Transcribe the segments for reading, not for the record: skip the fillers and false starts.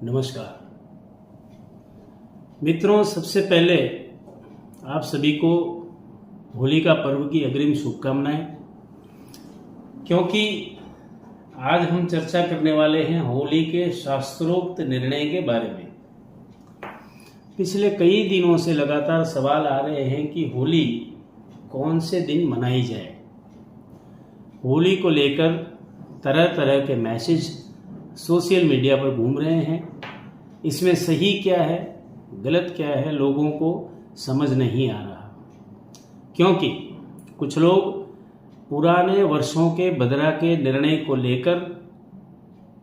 नमस्कार मित्रों, सबसे पहले आप सभी को होली का पर्व की अग्रिम शुभकामनाएं। क्योंकि आज हम चर्चा करने वाले हैं होली के शास्त्रोक्त निर्णय के बारे में। पिछले कई दिनों से लगातार सवाल आ रहे हैं कि होली कौन से दिन मनाई जाए। होली को लेकर तरह तरह के मैसेज सोशल मीडिया पर घूम रहे हैं। इसमें सही क्या है, गलत क्या है, लोगों को समझ नहीं आ रहा। क्योंकि कुछ लोग पुराने वर्षों के बदरा के निर्णय को लेकर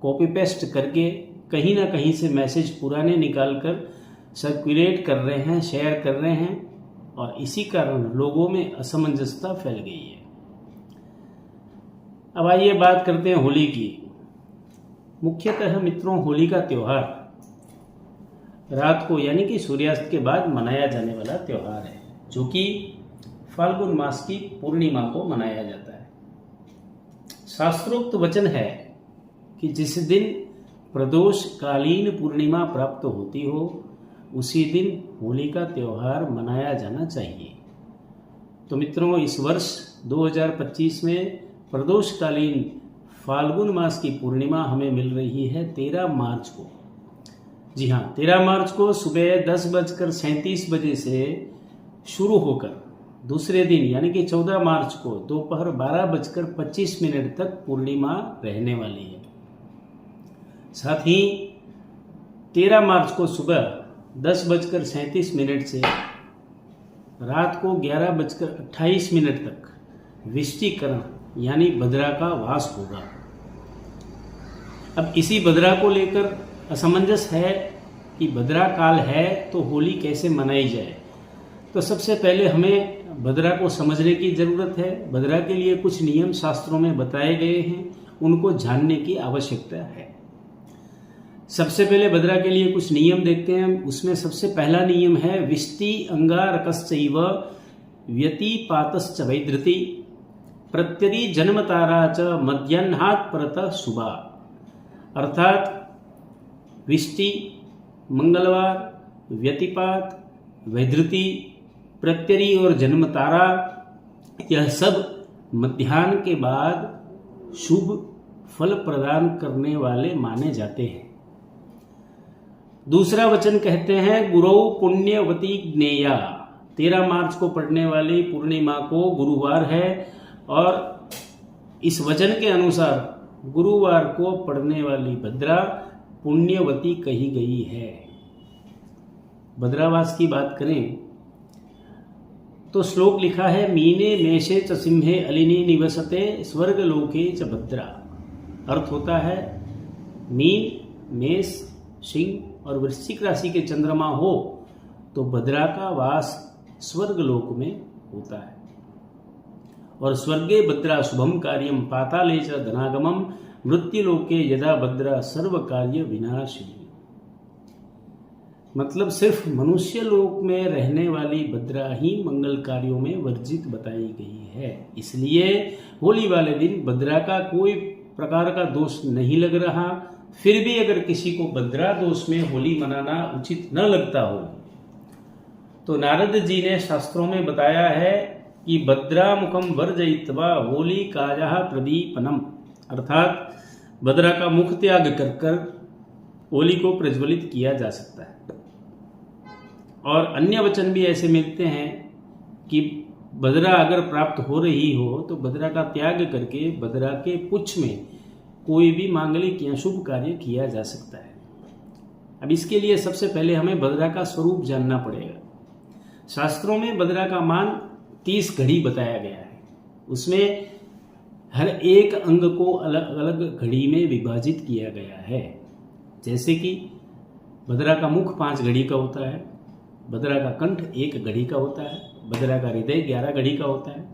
कॉपी पेस्ट करके कहीं ना कहीं से मैसेज पुराने निकालकर सर्कुलेट कर रहे हैं, शेयर कर रहे हैं, और इसी कारण लोगों में असमंजसता फैल गई है। अब आइए बात करते हैं होली की। मुख्यतः मित्रों, होली का त्यौहार रात को यानी कि सूर्यास्त के बाद मनाया जाने वाला त्यौहार है, जो कि फाल्गुन मास की पूर्णिमा को मनाया जाता है। शास्त्रोक्त वचन है कि जिस दिन प्रदोष कालीन पूर्णिमा प्राप्त होती हो उसी दिन होली का त्यौहार मनाया जाना चाहिए। तो मित्रों, इस वर्ष 2025 में प्रदोषकालीन फाल्गुन मास की पूर्णिमा हमें मिल रही है 13 मार्च को। जी हाँ, 13 मार्च को सुबह 10:37 से शुरू होकर दूसरे दिन यानी कि 14 मार्च को दोपहर 12:25 तक पूर्णिमा रहने वाली है। साथ ही 13 मार्च को सुबह 10:37 से रात को 11:28 तक विष्टिकरण यानी बदरा का वास होगा। अब इसी बदरा को लेकर असमंजस है कि बदरा काल है तो होली कैसे मनाई जाए। तो सबसे पहले हमें बदरा को समझने की ज़रूरत है। बदरा के लिए कुछ नियम शास्त्रों में बताए गए हैं, उनको जानने की आवश्यकता है। सबसे पहले बदरा के लिए कुछ नियम देखते हैं। उसमें सबसे पहला नियम है विष्टि अंगारकश्चैव व्यतिपातश्च वैधृति प्रत्यरी जन्मतारा च मध्याह्नात् परतः शुभा। अर्थात विष्टि, मंगलवार, व्यतिपात, वैधृति, प्रत्यरी और जन्मतारा, यह सब मध्याह्न के बाद शुभ फल प्रदान करने वाले माने जाते हैं। दूसरा वचन कहते हैं गुरौ पुण्यवती ज्ञेया। 13 मार्च को पड़ने वाली पूर्णिमा को गुरुवार है और इस वचन के अनुसार गुरुवार को पड़ने वाली भद्रा पुण्यवती कही गई है। भद्रावास की बात करें तो श्लोक लिखा है मीने मेषे च सिंहे अलिनी निवसते स्वर्ग लोके च भद्रा। अर्थ होता है मीन, मेष, सिंह और वृश्चिक राशि के चंद्रमा हो तो भद्रा का वास स्वर्ग लोक में होता है। और स्वर्गे भद्रा शुभम कार्यम पाताले च धनागमम मृत्युलोके यदा भद्रा सर्व कार्य विनाशिनी। मतलब सिर्फ मनुष्य लोक में रहने वाली भद्रा ही मंगल कार्यों में वर्जित बताई गई है। इसलिए होली वाले दिन भद्रा का कोई प्रकार का दोष नहीं लग रहा। फिर भी अगर किसी को भद्रा दोष में होली मनाना उचित न लगता हो तो नारद जी ने शास्त्रों में बताया है कि भद्रा मुखम वर्जयित्वा होली काया प्रदीपनम। अर्थात भद्रा का मुख त्याग कर होली को प्रज्वलित किया जा सकता है। और अन्य वचन भी ऐसे मिलते हैं कि भद्रा अगर प्राप्त हो रही हो तो भद्रा का त्याग करके भद्रा के पुच्छ में कोई भी मांगलिक या शुभ कार्य किया जा सकता है। अब इसके लिए सबसे पहले हमें भद्रा का स्वरूप जानना पड़ेगा। शास्त्रों में भद्रा का मान 30 घड़ी बताया गया है। उसमें हर एक अंग को अलग अलग घड़ी में विभाजित किया गया है। जैसे कि भद्रा का मुख 5 घड़ी का होता है, भद्रा का कंठ 1 घड़ी का होता है, भद्रा का हृदय 11 घड़ी का होता है,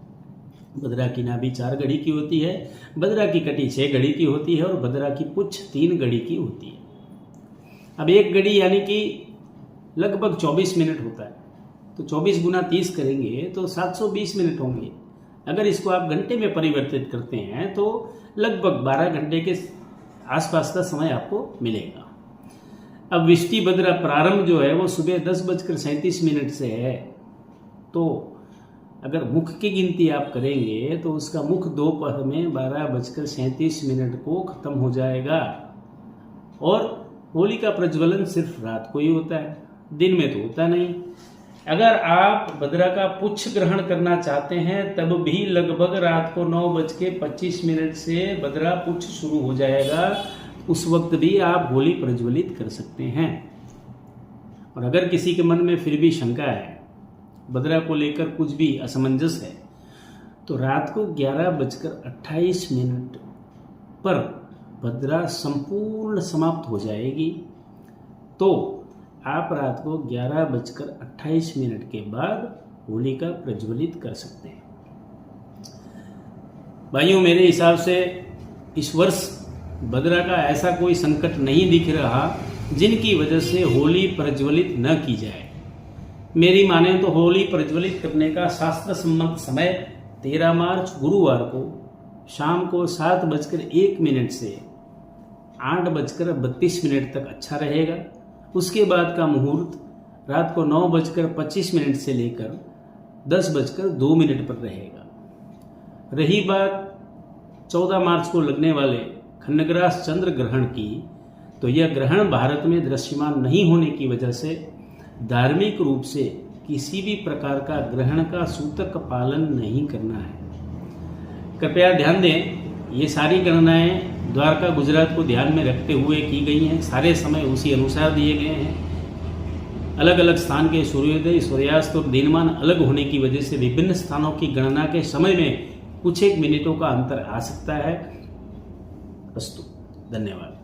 भद्रा की नाभि 4 घड़ी की होती है, भद्रा की कटी 6 घड़ी की होती है और भद्रा की पुच्छ 3 घड़ी की होती है। अब 1 घड़ी यानी कि लगभग 24 मिनट होता है, तो 24 गुना 30 करेंगे तो 720 मिनट होंगे। अगर इसको आप घंटे में परिवर्तित करते हैं तो लगभग 12 घंटे के आसपास का समय आपको मिलेगा। अब विष्टि भद्रा प्रारंभ जो है वो सुबह 10:37 से है। तो अगर मुख की गिनती आप करेंगे तो उसका मुख दोपहर में 12:37 को खत्म हो जाएगा। और होली का प्रज्वलन सिर्फ रात को ही होता है, दिन में तो होता नहीं। अगर आप भद्रा का पुच्छ ग्रहण करना चाहते हैं तब भी लगभग रात को 9:25 से भद्रा पुच्छ शुरू हो जाएगा। उस वक्त भी आप होली प्रज्वलित कर सकते हैं। और अगर किसी के मन में फिर भी शंका है, भद्रा को लेकर कुछ भी असमंजस है, तो रात को 11:28 पर भद्रा संपूर्ण समाप्त हो जाएगी। तो आप रात को 11:28 के बाद होलिका प्रज्वलित कर सकते हैं। भाइयों, मेरे हिसाब से इस वर्ष भद्रा का ऐसा कोई संकट नहीं दिख रहा जिनकी वजह से होली प्रज्वलित न की जाए। मेरी माने तो होली प्रज्वलित करने का शास्त्र सम्मत समय 13 मार्च गुरुवार को शाम को 7:01 से 8:32 तक अच्छा रहेगा। उसके बाद का मुहूर्त रात को 9:25 से लेकर 10:02 पर रहेगा। रही बात 14 मार्च को लगने वाले खंडग्रास चंद्र ग्रहण की, तो यह ग्रहण भारत में दृश्यमान नहीं होने की वजह से धार्मिक रूप से किसी भी प्रकार का ग्रहण का सूतक पालन नहीं करना है। कृपया ध्यान दें, ये सारी गणनाएं द्वारका गुजरात को ध्यान में रखते हुए की गई हैं। सारे समय उसी अनुसार दिए गए हैं। अलग अलग स्थान के सूर्योदय, सूर्यास्त और दिनमान अलग होने की वजह से विभिन्न स्थानों की गणना के समय में कुछ एक मिनटों का अंतर आ सकता है। अस्तु, धन्यवाद।